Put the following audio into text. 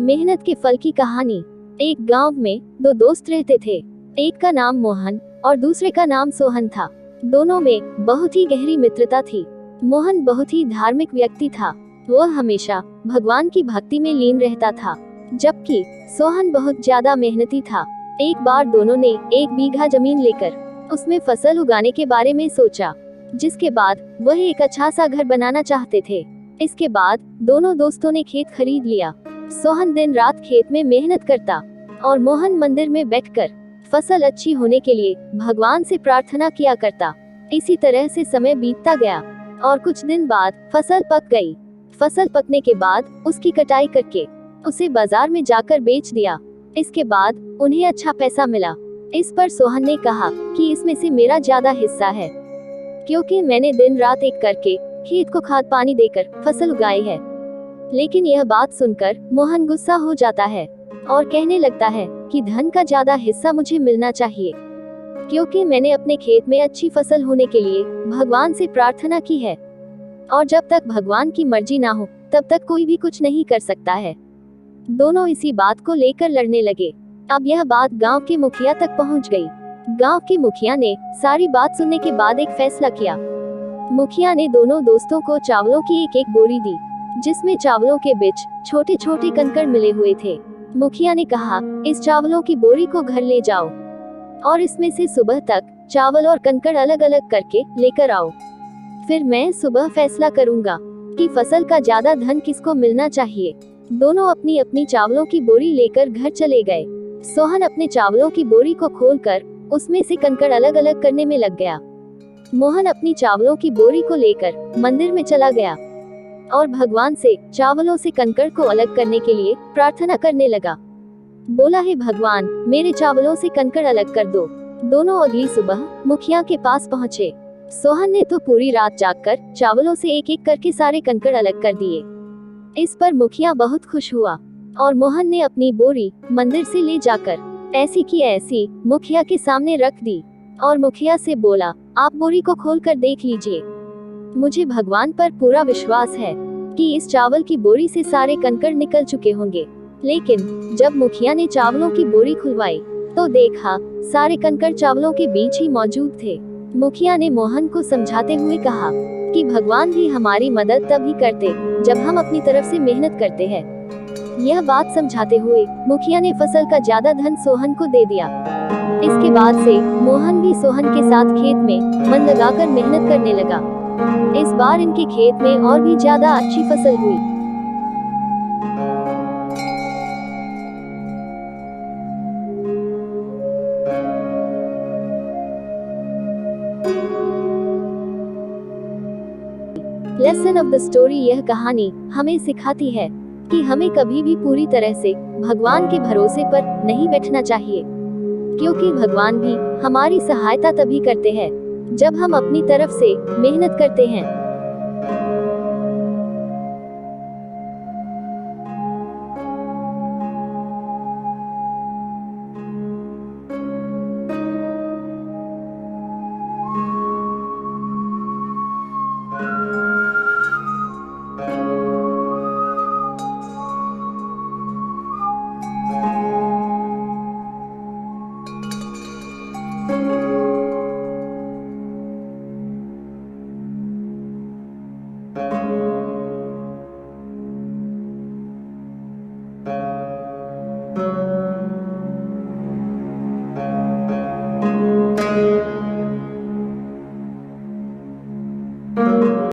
मेहनत के फल की कहानी। एक गांव में दो दोस्त रहते थे। एक का नाम मोहन और दूसरे का नाम सोहन था। दोनों में बहुत ही गहरी मित्रता थी। मोहन बहुत ही धार्मिक व्यक्ति था। वह हमेशा भगवान की भक्ति में लीन रहता था, जबकि सोहन बहुत ज्यादा मेहनती था। एक बार दोनों ने 1 बीघा जमीन लेकर उसमें फसल उगाने के बारे में सोचा, जिसके बाद वह एक अच्छा सा घर बनाना चाहते थे। इसके बाद दोनों दोस्तों ने खेत खरीद लिया। सोहन दिन रात खेत में मेहनत करता और मोहन मंदिर में बैठकर फसल अच्छी होने के लिए भगवान से प्रार्थना किया करता। इसी तरह से समय बीतता गया और कुछ दिन बाद फसल पक गई। फसल पकने के बाद उसकी कटाई करके उसे बाजार में जाकर बेच दिया। इसके बाद उन्हें अच्छा पैसा मिला। इस पर सोहन ने कहा कि इसमें से मेरा ज्यादा हिस्सा है, क्योंकि मैंने दिन रात एक करके खेत को खाद पानी देकर फसल उगाई है। लेकिन यह बात सुनकर मोहन गुस्सा हो जाता है और कहने लगता है कि धन का ज्यादा हिस्सा मुझे मिलना चाहिए, क्योंकि मैंने अपने खेत में अच्छी फसल होने के लिए भगवान से प्रार्थना की है, और जब तक भगवान की मर्जी ना हो तब तक कोई भी कुछ नहीं कर सकता है। दोनों इसी बात को लेकर लड़ने लगे। अब यह बात गांव के मुखिया तक पहुंच गई। गांव के मुखिया ने सारी बात सुनने के बाद एक फैसला किया। मुखिया ने दोनों दोस्तों को चावलों की एक बोरी दी, जिसमें चावलों के बीच छोटे छोटे कंकड़ मिले हुए थे। मुखिया ने कहा, इस चावलों की बोरी को घर ले जाओ और इसमें से सुबह तक चावल और कंकड़ अलग अलग करके लेकर आओ। फिर मैं सुबह फैसला करूंगा कि फसल का ज्यादा धन किसको मिलना चाहिए। दोनों अपनी अपनी चावलों की बोरी लेकर घर चले गए। सोहन अपने चावलों की बोरी को खोलकर उसमें से कंकड़ अलग अलग करने में लग गया। मोहन अपनी चावलों की बोरी को लेकर मंदिर में चला गया और भगवान से चावलों से कंकड़ को अलग करने के लिए प्रार्थना करने लगा। बोला, हे भगवान, मेरे चावलों से कंकड़ अलग कर दो। दोनों अगली सुबह मुखिया के पास पहुँचे। सोहन ने तो पूरी रात जागकर चावलों से एक एक करके सारे कंकड़ अलग कर दिए। इस पर मुखिया बहुत खुश हुआ और मोहन ने अपनी बोरी मंदिर से ले जाकर ऐसी की ऐसी मुखिया के सामने रख दी और मुखिया से बोला, आप बोरी को खोलकर देख लीजिए। मुझे भगवान पर पूरा विश्वास है कि इस चावल की बोरी से सारे कंकड़ निकल चुके होंगे। लेकिन जब मुखिया ने चावलों की बोरी खुलवाई तो देखा सारे कंकड़ चावलों के बीच ही मौजूद थे। मुखिया ने मोहन को समझाते हुए कहा कि भगवान भी हमारी मदद तभी करते जब हम अपनी तरफ से मेहनत करते हैं। यह बात समझाते हुए मुखिया ने फसल का ज्यादा धन सोहन को दे दिया। इसके बाद से मोहन भी सोहन के साथ खेत में मन लगाकर मेहनत करने लगा। इस बार इनके खेत में और भी ज्यादा अच्छी फसल हुई। लेसन ऑफ द स्टोरी, यह कहानी हमें सिखाती है कि हमें कभी भी पूरी तरह से भगवान के भरोसे पर नहीं बैठना चाहिए, क्योंकि भगवान भी हमारी सहायता तभी करते हैं जब हम अपनी तरफ से मेहनत करते हैं।